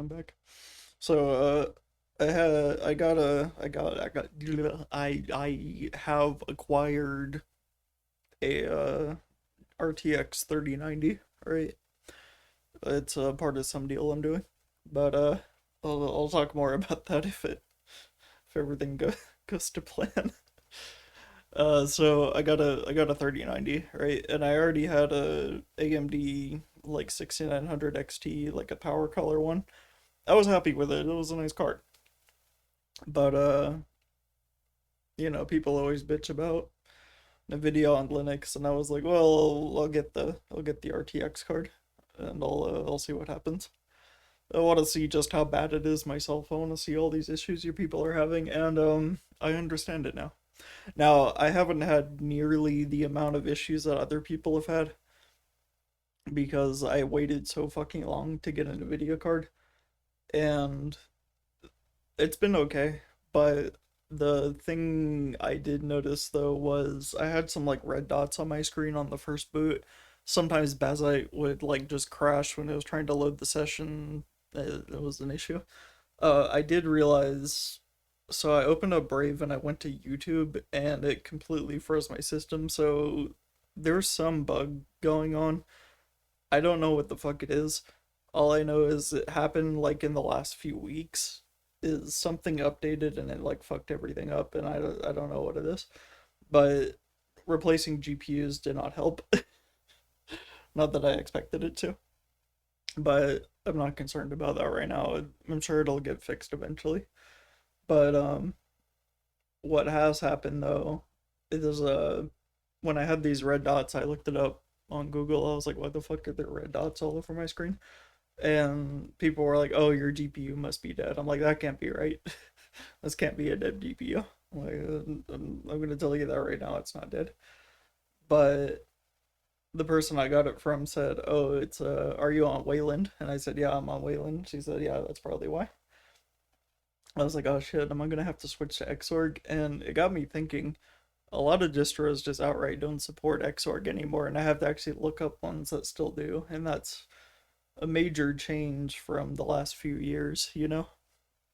back. So, I have acquired a RTX 3090, right? It's a part of some deal I'm doing, but I'll talk more about that if everything goes to plan. So I got a 3090, right? And I already had a AMD like 6900 XT, like a power color one. I was happy with it. It was a nice card. But people always bitch about nvidia on Linux, and I was like, well, I'll get the RTX card, and I'll see what happens. I want to see just how bad it is myself. I want to see all these issues you people are having, and I understand it now. Now, I haven't had nearly the amount of issues that other people have had because I waited so fucking long to get a Nvidia card, and it's been okay. But the thing I did notice though was I had some like red dots on my screen on the first boot. Sometimes Bazite would like just crash when it was trying to load the session. It was an issue. I did realize. So I opened up Brave and I went to YouTube and it completely froze my system. So there's some bug going on. I don't know what the fuck it is. All I know is it happened like in the last few weeks. Is something updated and it like fucked everything up, and I don't know what it is. But replacing GPUs did not help. Not that I expected it to, but I'm not concerned about that right now. I'm sure it'll get fixed eventually. But what has happened though is when I had these red dots, I looked it up on Google. I was like, why the fuck are there red dots all over my screen? And people were like, "Oh, your GPU must be dead." I'm like, "That can't be right. This can't be a dead GPU." Like, I'm gonna tell you that right now, it's not dead. But the person I got it from said, "Oh, it's are you on Wayland?" And I said, "Yeah, I'm on Wayland." She said, "Yeah, that's probably why." I was like, "Oh shit, am I gonna have to switch to Xorg?" And it got me thinking. A lot of distros just outright don't support Xorg anymore, and I have to actually look up ones that still do, and that's a major change from the last few years.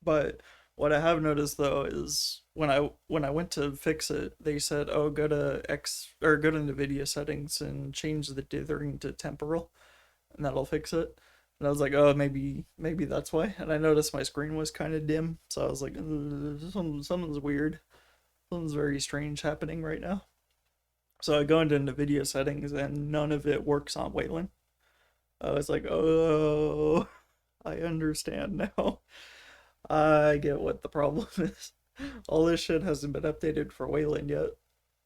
But what I have noticed though is when I went to fix it, they said, "Oh, go to go to NVIDIA settings and change the dithering to temporal, and that'll fix it." And I was like, "Oh, maybe that's why." And I noticed my screen was kind of dim, so I was like, Something's weird. Something's very strange happening right now." So I go into NVIDIA settings, and none of it works on Wayland. I was like, "Oh, I understand now." I get what the problem is. All this shit hasn't been updated for Wayland yet.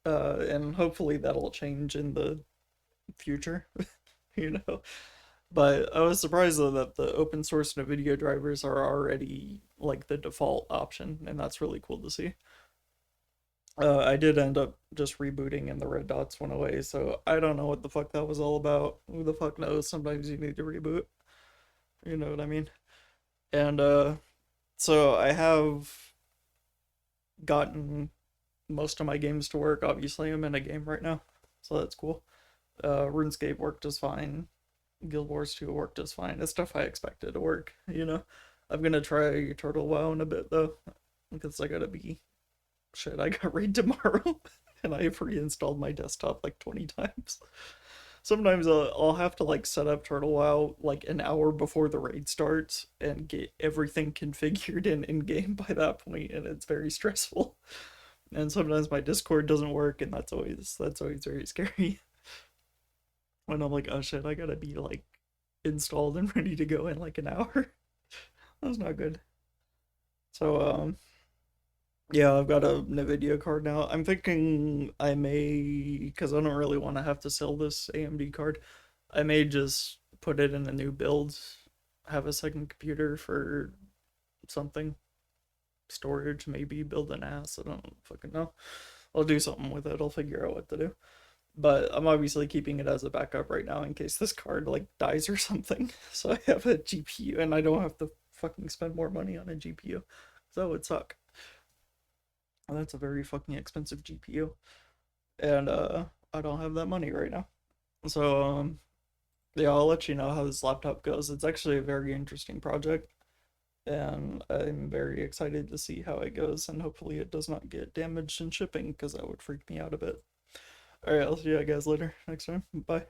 And hopefully that'll change in the future, you know. But I was surprised though that the open source NVIDIA drivers are already like the default option, and that's really cool to see. I did end up just rebooting and the red dots went away, so I don't know what the fuck that was all about. Who the fuck knows? Sometimes you need to reboot. You know what I mean? And so I have gotten most of my games to work. Obviously, I'm in a game right now, so that's cool. RuneScape worked just fine. Guild Wars 2 worked just fine. It's stuff I expected to work. I'm gonna try Turtle WoW in a bit though, because I gotta be shit. I got raid tomorrow, and I have reinstalled my desktop like 20 times. Sometimes I'll have to like set up Turtle WoW like an hour before the raid starts and get everything configured in game by that point, and it's very stressful. And sometimes my Discord doesn't work, and that's always very scary. When I'm like, oh shit, I gotta be like installed and ready to go in like an hour. That's not good. So yeah, I've got a Nvidia card now. I'm thinking I may, because I don't really want to have to sell this AMD card. I may just put it in a new build, have a second computer for something, storage, maybe build an ass. I don't fucking know. I'll do something with it. I'll figure out what to do. But I'm obviously keeping it as a backup right now in case this card like dies or something. So I have a GPU and I don't have to fucking spend more money on a GPU. So that would suck. And that's a very fucking expensive GPU. And I don't have that money right now. So yeah, I'll let you know how this laptop goes. It's actually a very interesting project. and I'm very excited to see how it goes, and hopefully it does not get damaged in shipping, because that would freak me out a bit. Alright, I'll see you guys later next time. Bye.